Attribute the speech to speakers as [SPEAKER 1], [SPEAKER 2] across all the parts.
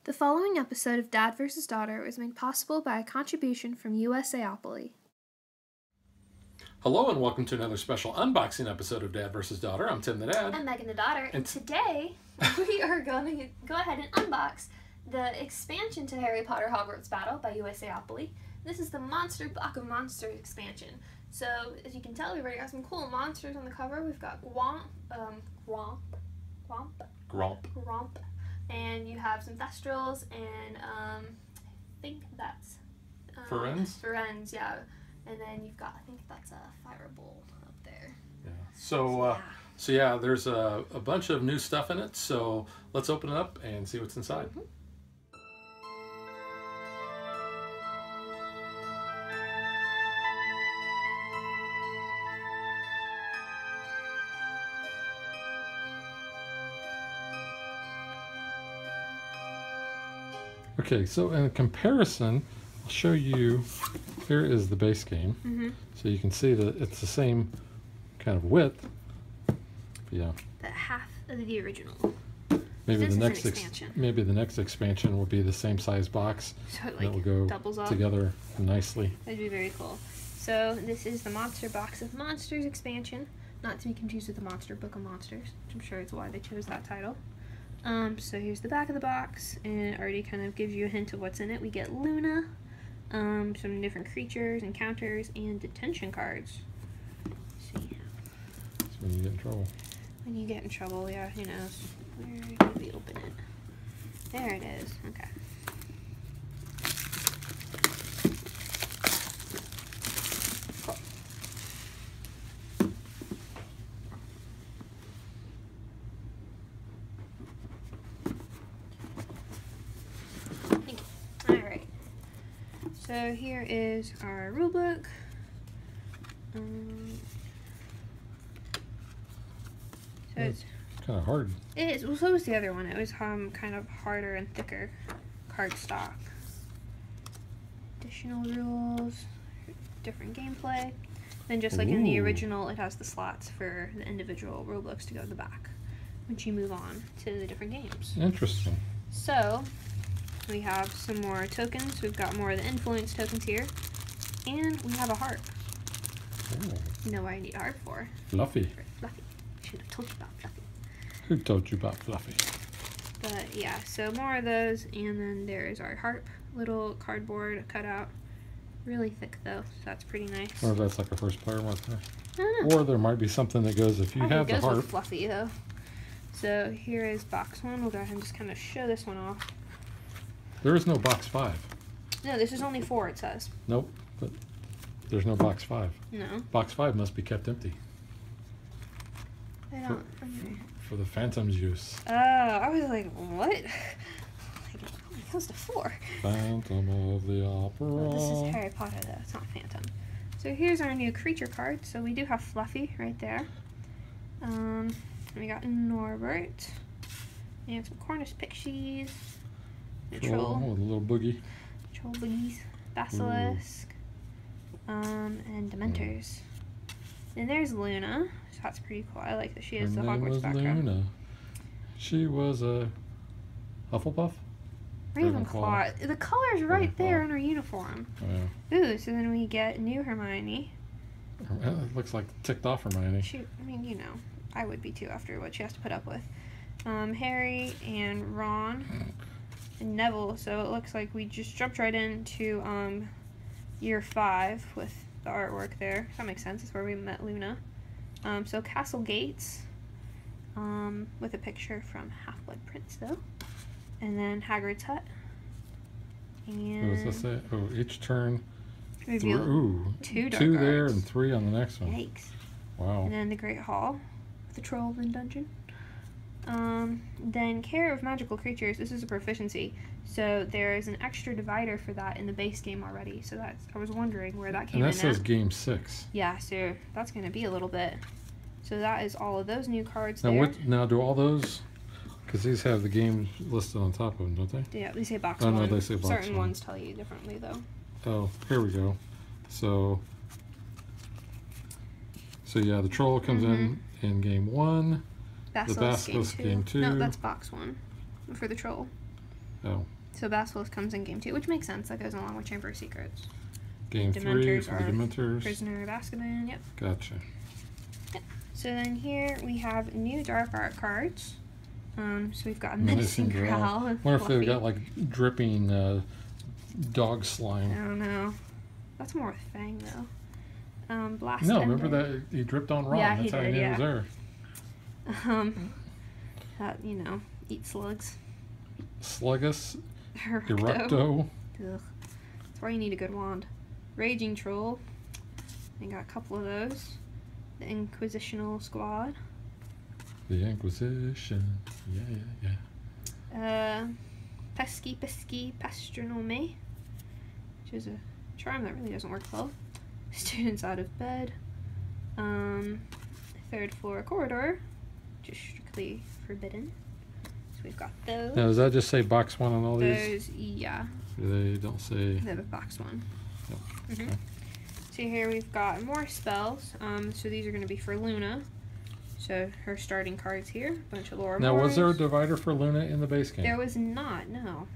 [SPEAKER 1] The following episode of Dad vs. Daughter was made possible by a contribution from USAopoly.
[SPEAKER 2] Hello and welcome to another special unboxing episode of Dad vs. Daughter. I'm Tim the Dad.
[SPEAKER 1] I'm Megan the Daughter, and today we are going to go ahead and unbox the expansion to Harry Potter Hogwarts Battle by USAopoly. This is the Monster Block of Monsters expansion. So, as you can tell, we've already got some cool monsters on the cover. We've got Gromp, and you have some Thestrals, and I think that's Firenz, yeah. And then you've got, I think that's a Firebolt up there.
[SPEAKER 2] Yeah. So yeah, there's a bunch of new stuff in it. So let's open it up and see what's inside.
[SPEAKER 1] Mm-hmm.
[SPEAKER 2] Okay, so in comparison, I'll show you, here is the base game.
[SPEAKER 1] Mm-hmm.
[SPEAKER 2] So you can see that it's the same kind of width. Yeah.
[SPEAKER 1] The half of the original.
[SPEAKER 2] Maybe
[SPEAKER 1] this
[SPEAKER 2] the
[SPEAKER 1] is
[SPEAKER 2] next
[SPEAKER 1] an expansion.
[SPEAKER 2] maybe the next expansion will be the same size box.
[SPEAKER 1] So it,
[SPEAKER 2] that will go
[SPEAKER 1] doubles up
[SPEAKER 2] together nicely.
[SPEAKER 1] That'd be very cool. So this is the Monster Box of Monsters expansion, not to be confused with the Monster Book of Monsters, which I'm sure is why they chose that title. So here's the back of the box, and it already kind of gives you a hint of what's in it. We get Luna, some different creatures, encounters, and detention cards. Let's see.
[SPEAKER 2] That's when you get in trouble.
[SPEAKER 1] When you get in trouble, yeah, who knows? Where did we open it? There it is. Okay. Cool. Thank you. Alright. So here is our rule book. So it's
[SPEAKER 2] kind of hard.
[SPEAKER 1] It is. Well, so was the other one. It was kind of harder and thicker cardstock. Additional rules, different gameplay. Then just like in the original, it has the slots for the individual rule books to go to the back once you move on to the different games.
[SPEAKER 2] Interesting.
[SPEAKER 1] So we have some more tokens. We've got more of the influence tokens here, and we have a heart.
[SPEAKER 2] Oh.
[SPEAKER 1] You know what I need a heart for?
[SPEAKER 2] Fluffy.
[SPEAKER 1] For Fluffy. Should have told you about Fluffy.
[SPEAKER 2] Who told you about Fluffy?
[SPEAKER 1] But yeah, so more of those, and then there's our harp, little cardboard cutout. Really thick though, so that's pretty nice.
[SPEAKER 2] Or that's like a first player marker.
[SPEAKER 1] I don't know.
[SPEAKER 2] Or there might be something that goes if you have the
[SPEAKER 1] goes
[SPEAKER 2] harp.
[SPEAKER 1] with Fluffy though. So here is box 1. We'll go ahead and just kind of show this one off.
[SPEAKER 2] There is no box 5.
[SPEAKER 1] No, this is only 4, it says.
[SPEAKER 2] Nope, but there's no box 5.
[SPEAKER 1] No.
[SPEAKER 2] Box 5 must be kept empty.
[SPEAKER 1] I don't. Okay.
[SPEAKER 2] For the Phantom's use.
[SPEAKER 1] Oh, I was like, what? Like, it goes to 4.
[SPEAKER 2] Phantom of the Opera.
[SPEAKER 1] Well, this is Harry Potter though, it's not Phantom. So here's our new creature card. So we do have Fluffy right there. We got Norbert. And some Cornish Pixies. A troll.
[SPEAKER 2] With a little boogie.
[SPEAKER 1] Troll boogies. Basilisk. And Dementors. And there's Luna. So that's pretty cool. I like that she has the Hogwarts background.
[SPEAKER 2] Luna. She was a Hufflepuff?
[SPEAKER 1] Ravenclaw. The color's right there in her uniform.
[SPEAKER 2] Yeah.
[SPEAKER 1] Ooh, so then we get new Hermione.
[SPEAKER 2] It looks like ticked off Hermione.
[SPEAKER 1] I mean, you know, I would be too after what she has to put up with. Harry and Ron and Neville. So it looks like we just jumped right into year 5 with the artwork there. That makes sense. That's where we met Luna. So Castle Gates with a picture from Half-Blood Prince though. And then Hagrid's hut. And
[SPEAKER 2] What does that say? Oh, each turn.
[SPEAKER 1] Reveal 2 dark
[SPEAKER 2] 2 there
[SPEAKER 1] arts.
[SPEAKER 2] and 3 on the next one.
[SPEAKER 1] Yikes.
[SPEAKER 2] Wow.
[SPEAKER 1] And then the Great Hall with the Trollman Dungeon. Then Care of Magical Creatures. This is a proficiency. So there is an extra divider for that in the base game already. So that's, I was wondering where that came in.
[SPEAKER 2] And that says
[SPEAKER 1] at.
[SPEAKER 2] game 6.
[SPEAKER 1] Yeah, so that's going to be a little bit. So that is all of those new cards
[SPEAKER 2] Now,
[SPEAKER 1] there.
[SPEAKER 2] now do all those, because these have the games listed on top of them, don't they?
[SPEAKER 1] Yeah, they say box
[SPEAKER 2] Oh,
[SPEAKER 1] 1.
[SPEAKER 2] no, they say box
[SPEAKER 1] Certain
[SPEAKER 2] 1.
[SPEAKER 1] ones tell you differently though.
[SPEAKER 2] Oh, here we go. So yeah, the troll comes in game 1.
[SPEAKER 1] Basilisk
[SPEAKER 2] the Basilisk game 2.
[SPEAKER 1] No, that's box 1 for the troll.
[SPEAKER 2] Oh,
[SPEAKER 1] So Basilisk comes in game 2, which makes sense. That goes along with Chamber of Secrets.
[SPEAKER 2] Game 3 for the Dementors.
[SPEAKER 1] Prisoner of Azkaban, yep.
[SPEAKER 2] Gotcha.
[SPEAKER 1] Yep. So then here we have new dark art cards. So we've got Menacing Growl.
[SPEAKER 2] I wonder if they've got like dripping dog slime.
[SPEAKER 1] I don't know. That's more with Fang though. Blast
[SPEAKER 2] No,
[SPEAKER 1] Ender.
[SPEAKER 2] remember that he dripped on Ron.
[SPEAKER 1] Yeah,
[SPEAKER 2] That's
[SPEAKER 1] he
[SPEAKER 2] how
[SPEAKER 1] did,
[SPEAKER 2] he knew it was there.
[SPEAKER 1] That, you know, eat slugs.
[SPEAKER 2] Sluggus,
[SPEAKER 1] Erupto.
[SPEAKER 2] Erupto.
[SPEAKER 1] Ugh. That's why you need a good wand. Raging Troll. I got a couple of those. The Inquisitional Squad.
[SPEAKER 2] The Inquisition. Yeah.
[SPEAKER 1] Pesky Pastronome, which is a charm that really doesn't work well. Students Out of Bed. Third Floor Corridor, which is strictly forbidden. So we've got those.
[SPEAKER 2] Now, does that just say box 1 on all these?
[SPEAKER 1] Those, yeah.
[SPEAKER 2] They don't say.
[SPEAKER 1] They have a box 1.
[SPEAKER 2] Yep.
[SPEAKER 1] Mm-hmm.
[SPEAKER 2] Okay.
[SPEAKER 1] So here we've got more spells. So these are going to be for Luna. So her starting cards here, a bunch of Laura
[SPEAKER 2] Now, was there a
[SPEAKER 1] Moores.
[SPEAKER 2] divider for Luna in the base game?
[SPEAKER 1] There was not, no.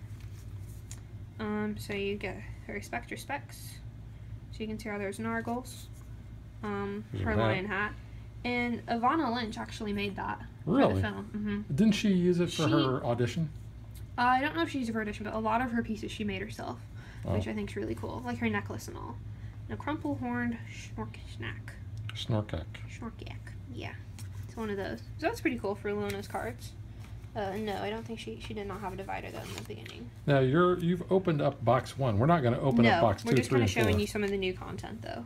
[SPEAKER 1] So you get her Spectre Specs. So you can see how there's Nargles. Her lion hat. And Ivana Lynch actually made that for
[SPEAKER 2] Really?
[SPEAKER 1] the film. Mm-hmm.
[SPEAKER 2] Didn't she use it for her audition?
[SPEAKER 1] I don't know if she used it for audition, but a lot of her pieces she made herself, which I think is really cool. Like her necklace and all. And a crumple horned
[SPEAKER 2] Snorkak.
[SPEAKER 1] Snorkak. Yeah. It's one of those. So that's pretty cool for Luna's cards. No, I don't think she did not have a divider though in the beginning.
[SPEAKER 2] Now you've opened up box 1. We're not going to open up box 2, 3,
[SPEAKER 1] we're just kind
[SPEAKER 2] and
[SPEAKER 1] of
[SPEAKER 2] 4.
[SPEAKER 1] showing you some of the new content though.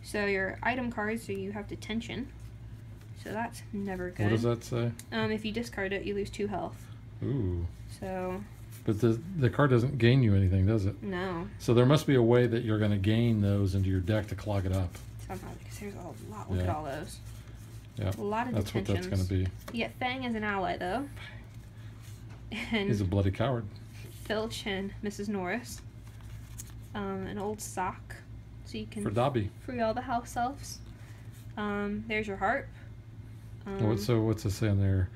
[SPEAKER 1] So your item cards, so you have Detention. So that's never good.
[SPEAKER 2] What does that say?
[SPEAKER 1] If you discard it, you lose 2 health.
[SPEAKER 2] Ooh.
[SPEAKER 1] So.
[SPEAKER 2] But the card doesn't gain you anything, does it?
[SPEAKER 1] No.
[SPEAKER 2] So there must be a way that you're going to gain those into your deck to clog it up.
[SPEAKER 1] Somehow, because there's a lot. Look at all those.
[SPEAKER 2] Yeah.
[SPEAKER 1] A lot of
[SPEAKER 2] That's
[SPEAKER 1] detentions.
[SPEAKER 2] what that's going to be.
[SPEAKER 1] You get Fang as an ally though. And
[SPEAKER 2] He's a bloody coward.
[SPEAKER 1] Filch and Mrs. Norris. An old sock. So you can
[SPEAKER 2] For Dobby.
[SPEAKER 1] free all the house elves. There's your harp.
[SPEAKER 2] What's it say in there?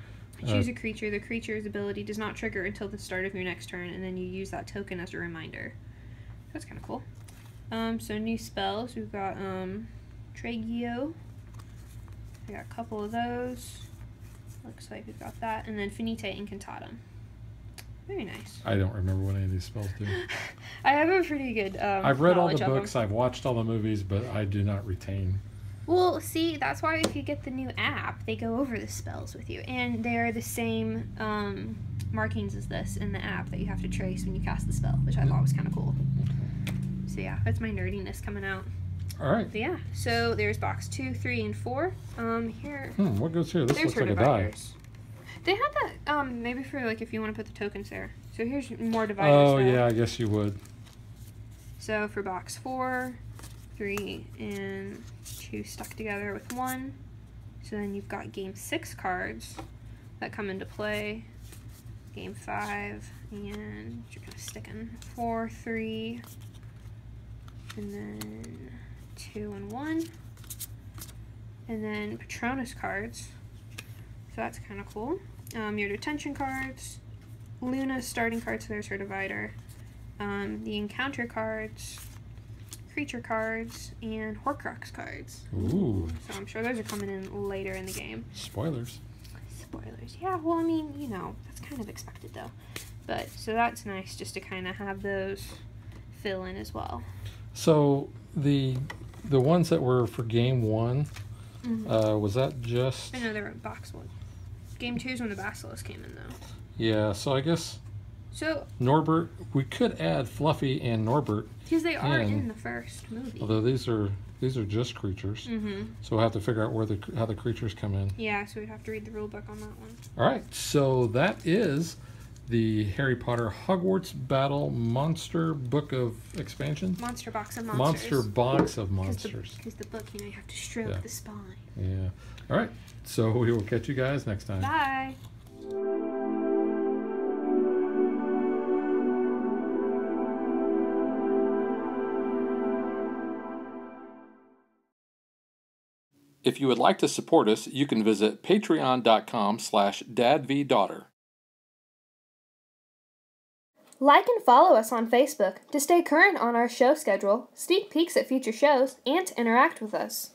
[SPEAKER 1] Choose a creature. The creature's ability does not trigger until the start of your next turn, and then you use that token as a reminder. That's kind of cool. So new spells. We've got Tragio. I got a couple of those. Looks like we've got that. And then Finite Incantatum. Very nice.
[SPEAKER 2] I don't remember what any of these spells do.
[SPEAKER 1] I have a pretty good
[SPEAKER 2] I've read all the
[SPEAKER 1] knowledge of them.
[SPEAKER 2] books, I've watched all the movies, but I do not retain.
[SPEAKER 1] Well, see, that's why if you get the new app, they go over the spells with you. And they're the same markings as this in the app that you have to trace when you cast the spell, which I thought was kind of cool. So yeah, that's my nerdiness coming out.
[SPEAKER 2] All right.
[SPEAKER 1] But yeah, so there's box 2, 3, and 4. Here.
[SPEAKER 2] What goes here? This
[SPEAKER 1] There's
[SPEAKER 2] looks
[SPEAKER 1] her
[SPEAKER 2] like a die.
[SPEAKER 1] dividers. They had that, maybe for like if you want to put the tokens there. So here's more dividers.
[SPEAKER 2] Oh,
[SPEAKER 1] now.
[SPEAKER 2] yeah, I guess you would.
[SPEAKER 1] So for box 4, 3, and 2 stuck together with 1. So then you've got game 6 cards that come into play. Game 5, and you're kind of sticking 4, 3, and then 2 and 1. And then Patronus cards. So that's kind of cool. Your detention cards, Luna's starting cards, so there's her divider. The encounter cards, creature cards, and Horcrux cards.
[SPEAKER 2] Ooh.
[SPEAKER 1] So I'm sure those are coming in later in the game.
[SPEAKER 2] Spoilers.
[SPEAKER 1] Spoilers. Yeah, well, I mean, you know, that's kind of expected though. But, so that's nice just to kind of have those fill in as well.
[SPEAKER 2] So the ones that were for game 1, was that just...
[SPEAKER 1] I know they were in box 1. Game 2 is when the Basilisk came in though.
[SPEAKER 2] Yeah, so I guess
[SPEAKER 1] So,
[SPEAKER 2] Norbert, we could add Fluffy and Norbert,
[SPEAKER 1] because they are
[SPEAKER 2] And-
[SPEAKER 1] in the first movie.
[SPEAKER 2] although these are just creatures. So we'll have to figure out how the creatures come in.
[SPEAKER 1] Yeah, so we'd have to read the rule book on that one.
[SPEAKER 2] All right, so that is the Harry Potter Hogwarts Battle Monster Book of Expansion.
[SPEAKER 1] Monster Box of
[SPEAKER 2] Monster
[SPEAKER 1] Monsters.
[SPEAKER 2] Box of Monsters.
[SPEAKER 1] Because the book, you know, you have to stroke
[SPEAKER 2] Yeah.
[SPEAKER 1] the spine.
[SPEAKER 2] Yeah. All right, so we will catch you guys next time.
[SPEAKER 1] Bye.
[SPEAKER 2] If you would like to support us, you can visit patreon.com/dadvdaughter.
[SPEAKER 1] Like and follow us on Facebook to stay current on our show schedule, sneak peeks at future shows, and to interact with us.